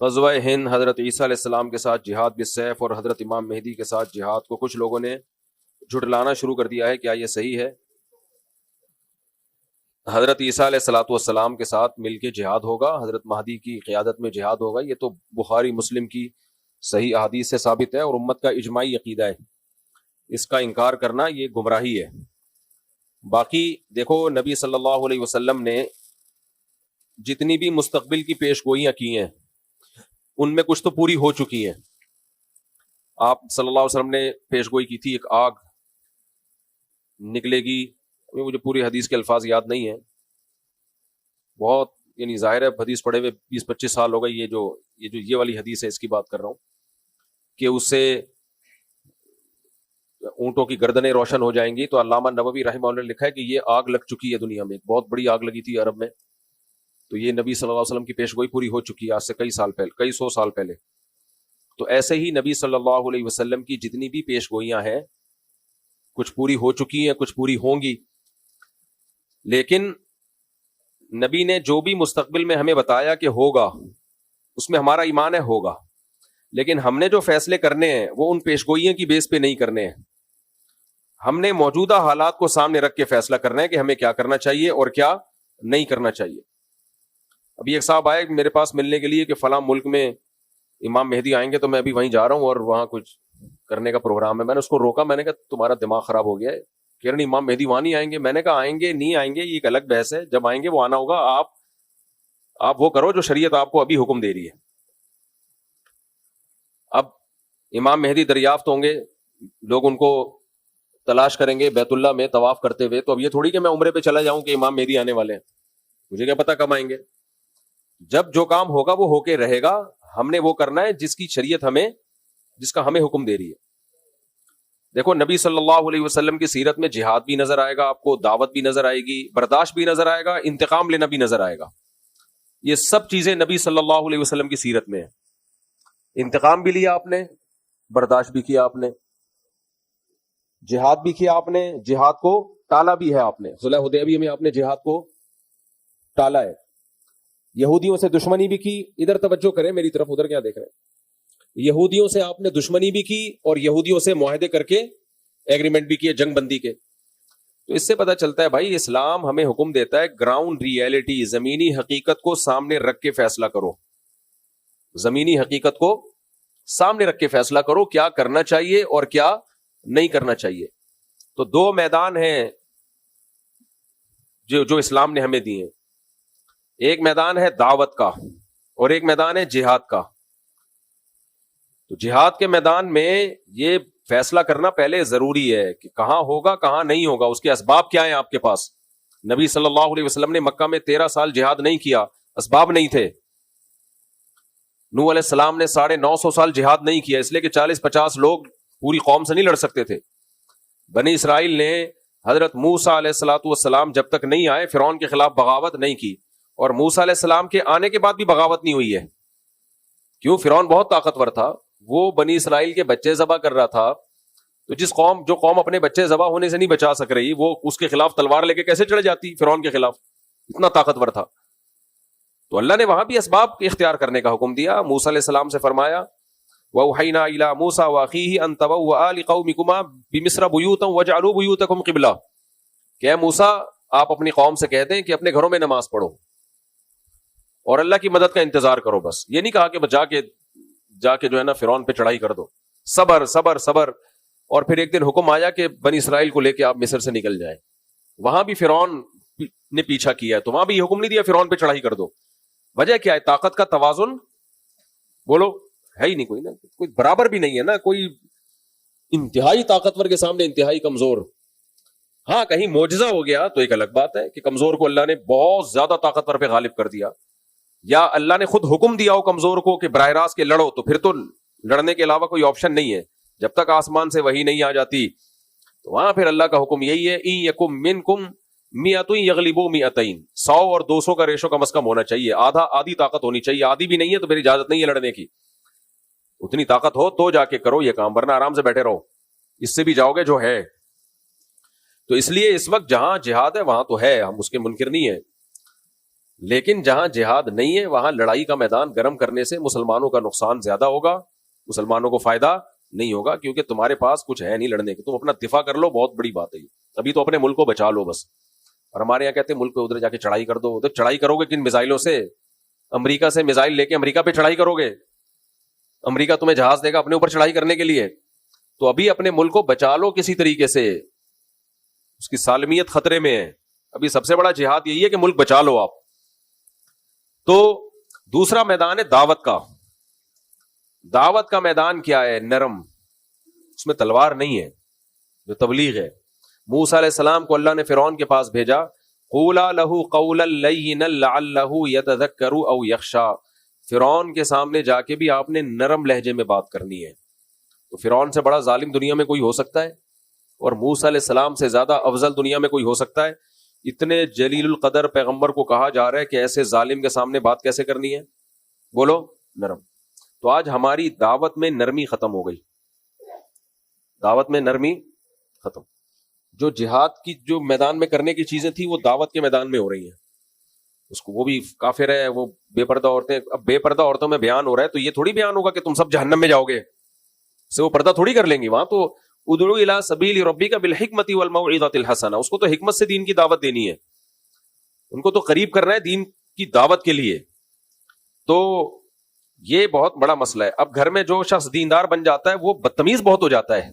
غزوہ ہند حضرت عیسیٰ علیہ السلام کے ساتھ جہاد بالسیف اور حضرت امام مہدی کے ساتھ جہاد کو کچھ لوگوں نے جھٹلانا شروع کر دیا ہے، کیا یہ صحیح ہے؟ حضرت عیسیٰ علیہ الصلوۃ والسلام کے ساتھ مل کے جہاد ہوگا، حضرت مہدی کی قیادت میں جہاد ہوگا، یہ تو بخاری مسلم کی صحیح احادیث سے ثابت ہے اور امت کا اجماعی عقیدہ ہے، اس کا انکار کرنا یہ گمراہی ہے۔ باقی دیکھو نبی صلی اللہ علیہ وسلم نے جتنی بھی مستقبل کی پیش گوئیاں کی ہیں ان میں کچھ تو پوری ہو چکی ہیں۔ آپ صلی اللہ علیہ وسلم نے پیش گوئی کی تھی ایک آگ نکلے گی، مجھے پوری حدیث کے الفاظ یاد نہیں ہیں، بہت یعنی ظاہر ہے حدیث پڑھے ہوئے 20-25 سال ہو گئے، یہ والی حدیث ہے، اس کی بات کر رہا ہوں کہ اس سے اونٹوں کی گردنیں روشن ہو جائیں گی۔ تو علامہ نووی رحمہ اللہ نے لکھا ہے کہ یہ آگ لگ چکی ہے دنیا میں، ایک بہت بڑی آگ لگی تھی عرب میں، تو یہ نبی صلی اللہ علیہ وسلم کی پیش گوئی پوری ہو چکی ہے آج سے کئی سو سال پہلے۔ تو ایسے ہی نبی صلی اللہ علیہ وسلم کی جتنی بھی پیش گوئیاں ہیں کچھ پوری ہو چکی ہیں، کچھ پوری ہوں گی، لیکن نبی نے جو بھی مستقبل میں ہمیں بتایا کہ ہوگا اس میں ہمارا ایمان ہے ہوگا، لیکن ہم نے جو فیصلے کرنے ہیں وہ ان پیش گوئیوں کی بیس پہ نہیں کرنے ہیں، ہم نے موجودہ حالات کو سامنے رکھ کے فیصلہ کرنا ہے کہ ہمیں کیا کرنا چاہیے اور کیا نہیں کرنا چاہیے۔ ابھی ایک صاحب آئے میرے پاس ملنے کے لیے کہ فلاں ملک میں امام مہدی آئیں گے، تو میں ابھی وہیں جا رہا ہوں اور وہاں کچھ کرنے کا پروگرام ہے۔ میں نے اس کو روکا، میں نے کہا تمہارا دماغ خراب ہو گیا ہے، کہہ رہے امام مہدی وہاں نہیں آئیں گے۔ میں نے کہا آئیں گے نہیں آئیں گے یہ ایک الگ بحث ہے، جب آئیں گے وہ آنا ہوگا، آپ وہ کرو جو شریعت آپ کو ابھی حکم دے رہی ہے۔ اب امام مہدی دریافت ہوں گے، لوگ ان کو تلاش کریں گے بیت اللہ میں طواف کرتے ہوئے، تو اب یہ تھوڑی کہ میں عمرے پہ چلا جاؤں کہ امام مہدی آنے والے ہیں، مجھے کیا پتا کب آئیں گے۔ جب جو کام ہوگا وہ ہو کے رہے گا، ہم نے وہ کرنا ہے جس کی شریعت جس کا ہمیں حکم دے رہی ہے۔ دیکھو نبی صلی اللہ علیہ وسلم کی سیرت میں جہاد بھی نظر آئے گا آپ کو، دعوت بھی نظر آئے گی، برداشت بھی نظر آئے گا، انتقام لینا بھی نظر آئے گا، یہ سب چیزیں نبی صلی اللہ علیہ وسلم کی سیرت میں ہیں۔ انتقام بھی لیا آپ نے، برداشت بھی کیا آپ نے، جہاد بھی کیا آپ نے، جہاد کو ٹالا بھی ہے آپ نے، صلح حدیبیہ میں آپ نے جہاد کو ٹالا ہے، یہودیوں سے دشمنی بھی کی۔ ادھر توجہ کریں میری طرف، ادھر کیا دیکھ رہے ہیں؟ یہودیوں سے آپ نے دشمنی بھی کی اور یہودیوں سے معاہدے کر کے ایگریمنٹ بھی کیے، جنگ بندی کے۔ تو اس سے پتہ چلتا ہے بھائی اسلام ہمیں حکم دیتا ہے گراؤنڈ ریئلٹی، زمینی حقیقت کو سامنے رکھ کے فیصلہ کرو، زمینی حقیقت کو سامنے رکھ کے فیصلہ کرو کیا کرنا چاہیے اور کیا نہیں کرنا چاہیے۔ تو دو میدان ہیں جو اسلام نے ہمیں دیے ہیں، ایک میدان ہے دعوت کا اور ایک میدان ہے جہاد کا۔ تو جہاد کے میدان میں یہ فیصلہ کرنا پہلے ضروری ہے کہ کہاں ہوگا کہاں نہیں ہوگا، اس کے اسباب کیا ہیں آپ کے پاس۔ نبی صلی اللہ علیہ وسلم نے مکہ میں 13 سال جہاد نہیں کیا، اسباب نہیں تھے۔ نوح علیہ السلام نے 950 سال جہاد نہیں کیا، اس لیے کہ 40-50 لوگ پوری قوم سے نہیں لڑ سکتے تھے۔ بنی اسرائیل نے حضرت موسیٰ علیہ الصلوۃ والسلام جب تک نہیں آئے فرعون کے خلاف بغاوت نہیں کی، اور موسیٰ علیہ السلام کے آنے کے بعد بھی بغاوت نہیں ہوئی ہے۔ کیوں؟ فرعون بہت طاقتور تھا، وہ بنی اسرائیل کے بچے ذبح کر رہا تھا، تو جو قوم اپنے بچے ذبح ہونے سے نہیں بچا سک رہی، وہ اس کے خلاف تلوار لے کے کیسے چڑھ جاتی فرعون کے خلاف؟ اتنا طاقتور تھا۔ تو اللہ نے وہاں بھی اسباب اختیار کرنے کا حکم دیا۔ موسیٰ علیہ السلام سے فرمایا وَأَوْحَيْنَا إِلَىٰ مُوسَىٰ وَأَخِيهِ أَن تَبَوَّآ لِقَوْمِكُمَا بِمِصْرَ بُيُوتًا وَاجْعَلُوا بُيُوتَكُمْ قِبْلَةً، کہ اے موسیٰ آپ اپنی قوم سے کہہ دیں کہ اپنے گھروں میں نماز پڑھو اور اللہ کی مدد کا انتظار کرو۔ بس یہ نہیں کہا کہ جا کے جو ہے نا فرعون پہ چڑھائی کر دو، صبر صبر صبر۔ اور پھر ایک دن حکم آیا کہ بنی اسرائیل کو لے کے آپ مصر سے نکل جائیں، وہاں بھی فرعون نے پیچھا کیا ہے، تو وہاں بھی یہ حکم نہیں دیا فرعون پہ چڑھائی کر دو۔ وجہ کیا ہے؟ طاقت کا توازن بولو ہے ہی نہیں، کوئی نا کوئی برابر بھی نہیں ہے نا، کوئی انتہائی طاقتور کے سامنے انتہائی کمزور۔ ہاں کہیں معجزہ ہو گیا تو ایک الگ بات ہے کہ کمزور کو اللہ نے بہت زیادہ طاقتور پہ غالب کر دیا، یا اللہ نے خود حکم دیا ہو کمزور کو کہ براہ راست کے لڑو، تو پھر تو لڑنے کے علاوہ کوئی آپشن نہیں ہے جب تک آسمان سے وحی نہیں آ جاتی۔ تو وہاں پھر اللہ کا حکم یہی ہے ان یکم منکم مئۃ یغلبوا مئتین، 100 اور 200 کا ریشو کم از کم ہونا چاہیے، آدھی طاقت ہونی چاہیے۔ آدھی بھی نہیں ہے تو پھر اجازت نہیں ہے لڑنے کی، اتنی طاقت ہو تو جا کے کرو یہ کام، ورنہ آرام سے بیٹھے رہو، اس سے بھی جاؤ گے جو ہے۔ تو اس لیے اس وقت جہاں جہاد ہے وہاں تو ہے، ہم اس کے منکر نہیں ہیں، لیکن جہاں جہاد نہیں ہے وہاں لڑائی کا میدان گرم کرنے سے مسلمانوں کا نقصان زیادہ ہوگا, مسلمانوں کو فائدہ نہیں ہوگا, کیونکہ تمہارے پاس کچھ ہے نہیں لڑنے کے, تم اپنا دفاع کر لو, بہت بڑی بات ہے. ابھی تو اپنے ملک کو بچا لو بس. اور ہمارے یہاں کہتے ہیں ملک پہ ادھر جا کے چڑھائی کر دو. ادھر چڑھائی کرو گے کن میزائلوں سے؟ امریکہ سے میزائل لے کے امریکہ پہ چڑھائی کرو گے؟ امریکہ تمہیں جہاز دے گا اپنے اوپر چڑھائی کرنے کے لیے؟ تو ابھی اپنے ملک کو بچا لو کسی طریقے سے, اس کی سالمیت خطرے میں ہے. ابھی سب سے بڑا جہاد یہی ہے کہ ملک بچا لو آپ. تو دوسرا میدان ہے دعوت کا. دعوت کا میدان کیا ہے؟ نرم, اس میں تلوار نہیں ہے, جو تبلیغ ہے. موسیٰ علیہ السلام کو اللہ نے فرعون کے پاس بھیجا, قولا لہ قولا لینا لعلہ یتذکر او یخشی. فرعون کے سامنے جا کے بھی آپ نے نرم لہجے میں بات کرنی ہے. تو فرعون سے بڑا ظالم دنیا میں کوئی ہو سکتا ہے؟ اور موسیٰ علیہ السلام سے زیادہ افضل دنیا میں کوئی ہو سکتا ہے؟ اتنے جلیل القدر پیغمبر کو کہا جا رہا ہے کہ ایسے ظالم کے سامنے بات کیسے کرنی ہے؟ بولو نرم. تو آج ہماری دعوت میں نرمی ختم ہو گئی, دعوت میں نرمی ختم. جو جہاد کی جو میدان میں کرنے کی چیزیں تھیں وہ دعوت کے میدان میں ہو رہی ہیں. اس کو وہ بھی کافر ہے, وہ بے پردہ عورتیں. اب بے پردہ عورتوں میں بیان ہو رہا ہے تو یہ تھوڑی بیان ہوگا کہ تم سب جہنم میں جاؤ گے, سے وہ پردہ تھوڑی کر لیں گی. وہاں تو ادعو الی سبیل ربک بالحکمۃ والموعظۃ الحسنہ, اس کو تو حکمت سے دین کی دعوت دینی ہے, ان کو تو قریب کرنا ہے دین کی دعوت کے لیے. تو یہ بہت بڑا مسئلہ ہے. اب گھر میں جو شخص دیندار بن جاتا ہے وہ بدتمیز بہت ہو جاتا ہے.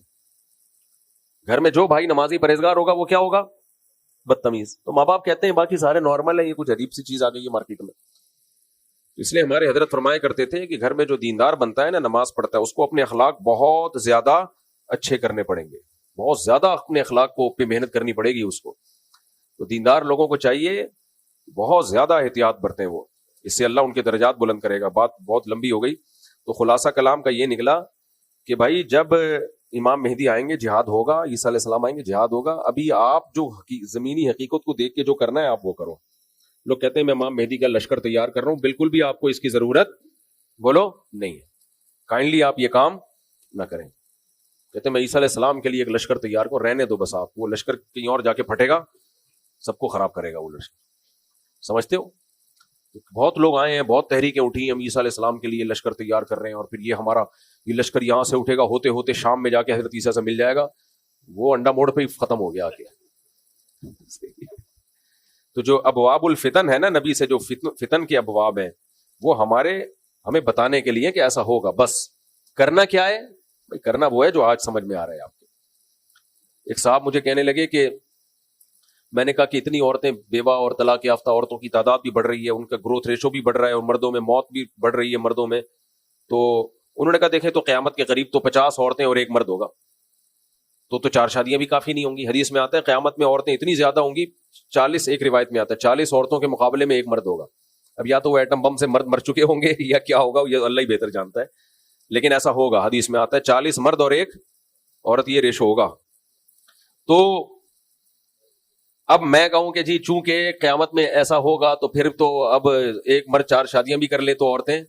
گھر میں جو بھائی نمازی پرہیزگار ہوگا وہ کیا ہوگا؟ بدتمیز. تو ماں باپ کہتے ہیں باقی سارے نارمل ہیں, یہ کچھ عجیب سی چیز آ گئی ہے مارکیٹ میں. اس لیے ہمارے حضرت فرمایا کرتے تھے کہ گھر میں جو دیندار بنتا ہے نا, نماز پڑھتا ہے, اس کو اپنے اخلاق بہت زیادہ اچھے کرنے پڑیں گے, بہت زیادہ اپنے اخلاق کو پہ محنت کرنی پڑے گی اس کو. تو دیندار لوگوں کو چاہیے بہت زیادہ احتیاط برتیں وہ, اس سے اللہ ان کے درجات بلند کرے گا. بات بہت لمبی ہو گئی. تو خلاصہ کلام کا یہ نکلا کہ بھائی جب امام مہدی آئیں گے جہاد ہوگا, عیسیٰ علیہ السلام آئیں گے جہاد ہوگا. ابھی آپ جو زمینی حقیقت کو دیکھ کے جو کرنا ہے آپ وہ کرو. لوگ کہتے ہیں میں امام مہدی کا لشکر تیار کر رہا ہوں, بالکل بھی آپ کو اس کی ضرورت بولو نہیں ہے. کائنڈلی آپ یہ کام نہ کریں. کہتے ہیں میں عیسیٰ علیہ السلام کے لیے ایک لشکر تیار کروں, رہنے دو بس آپ, وہ لشکر کہیں اور جا کے پھٹے گا, سب کو خراب کرے گا وہ لشکر. سمجھتے ہو؟ بہت لوگ آئے ہیں, بہت تحریکیں اٹھی, ہم عیسیٰ علیہ السلام کے لیے لشکر تیار کر رہے ہیں, اور پھر یہ ہمارا یہ لشکر یہاں سے اٹھے گا, ہوتے ہوتے شام میں جا کے حضرت عیسیٰ سے مل جائے گا. وہ انڈا موڑ پہ ہی ختم ہو گیا آ کے. تو جو ابواب الفتن ہے نا, نبی سے جو فتن کے ابواب ہیں, وہ ہمیں بتانے کے لیے کہ ایسا ہوگا. بس کرنا کیا ہے بھائی؟ کرنا وہ ہے جو آج سمجھ میں آ رہا ہے آپ کو. ایک صاحب مجھے کہنے لگے کہ میں نے کہا کہ اتنی عورتیں, بیوہ اور طلاق یافتہ عورتوں کی تعداد بھی بڑھ رہی ہے, ان کا گروتھ ریشو بھی بڑھ رہا ہے, اور مردوں میں موت بھی بڑھ رہی ہے مردوں میں. تو انہوں نے کہا دیکھیں تو قیامت کے قریب تو 50 عورتیں اور ایک مرد ہوگا, تو 4 شادیاں بھی کافی نہیں ہوں گی. حدیث میں آتا ہے قیامت میں عورتیں اتنی زیادہ ہوں گی, 40, ایک روایت میں آتا ہے 40 عورتوں کے مقابلے میں ایک مرد ہوگا. اب یا تو وہ ایٹم بم سے مرد مر چکے ہوں گے یا کیا ہوگا, یہ اللہ ہی بہتر جانتا ہے, لیکن ایسا ہوگا. حدیث میں آتا ہے 40 مرد اور ایک عورت, یہ ریشو ہوگا. تو اب میں کہوں کہ جی چونکہ قیامت میں ایسا ہوگا تو پھر تو اب ایک مرد 4 شادیاں بھی کر لے تو عورتیں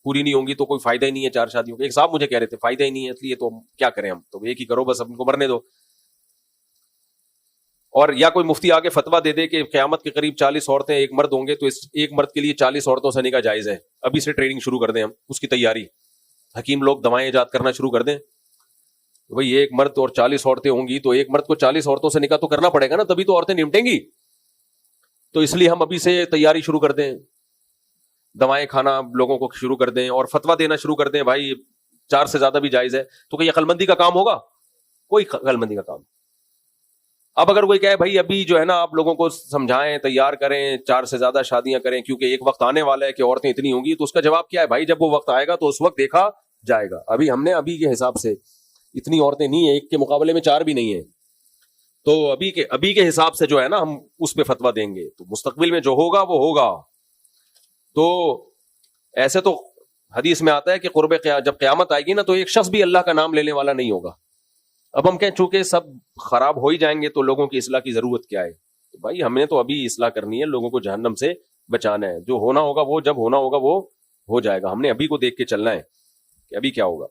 پوری نہیں ہوں گی, تو کوئی فائدہ ہی نہیں ہے 4 شادیوں کا. ایک صاحب مجھے کہہ رہے تھے فائدہ ہی نہیں ہے, اس لیے تو کیا کریں ہم, تو ایک ہی کرو بس, اب ان کو مرنے دو. اور یا کوئی مفتی آگے فتویٰ دے دے کہ قیامت کے قریب 40 عورتیں ایک مرد ہوں گے, تو اس ایک مرد کے لیے 40 عورتوں سے نکاح جائز ہے. ابھی سے ٹریننگ شروع کر دیں ہم, اس کی تیاری, حکیم لوگ دوائیں ایجاد کرنا شروع کر دیں. بھئی ایک مرد اور 40 عورتیں ہوں گی, تو ایک مرد کو 40 عورتوں سے نکاح تو کرنا پڑے گا نا, تبھی تو عورتیں نمٹیں گی. تو اس لیے ہم ابھی سے تیاری شروع کر دیں, دوائیں کھانا لوگوں کو شروع کر دیں, اور فتویٰ دینا شروع کر دیں بھائی 4 سے زیادہ بھی جائز ہے. تو کہ یہ عقل مندی کا کام ہوگا؟ کوئی عقل مندی کا کام. اب اگر کوئی کہے بھائی ابھی جو ہے نا آپ لوگوں کو سمجھائیں, تیار کریں, 4 سے زیادہ شادیاں کریں, کیونکہ ایک وقت آنے والا ہے کہ عورتیں اتنی ہوں گی. تو اس کا جواب کیا ہے بھائی؟ جب وہ وقت آئے گا تو اس وقت دیکھا جائے گا. ہم نے ابھی کے حساب سے اتنی عورتیں نہیں ہیں, ایک کے مقابلے میں 4 بھی نہیں ہیں, تو ابھی کے حساب سے جو ہے نا ہم اس پہ فتویٰ دیں گے. تو مستقبل میں جو ہوگا وہ ہوگا. تو ایسے تو حدیث میں آتا ہے کہ جب قیامت آئے گی نا, تو ایک شخص بھی اللہ کا نام لینے والا نہیں ہوگا. اب ہم کہیں چونکہ سب خراب ہو ہی جائیں گے تو لوگوں کی اصلاح کی ضرورت کیا ہے؟ تو بھائی ہم نے تو ابھی اصلاح کرنی ہے, لوگوں کو جہنم سے بچانا ہے. جو ہونا ہوگا وہ جب ہونا ہوگا وہ ہو جائے گا. ہم نے ابھی کو دیکھ کے چلنا ہے کہ ابھی کیا ہوگا.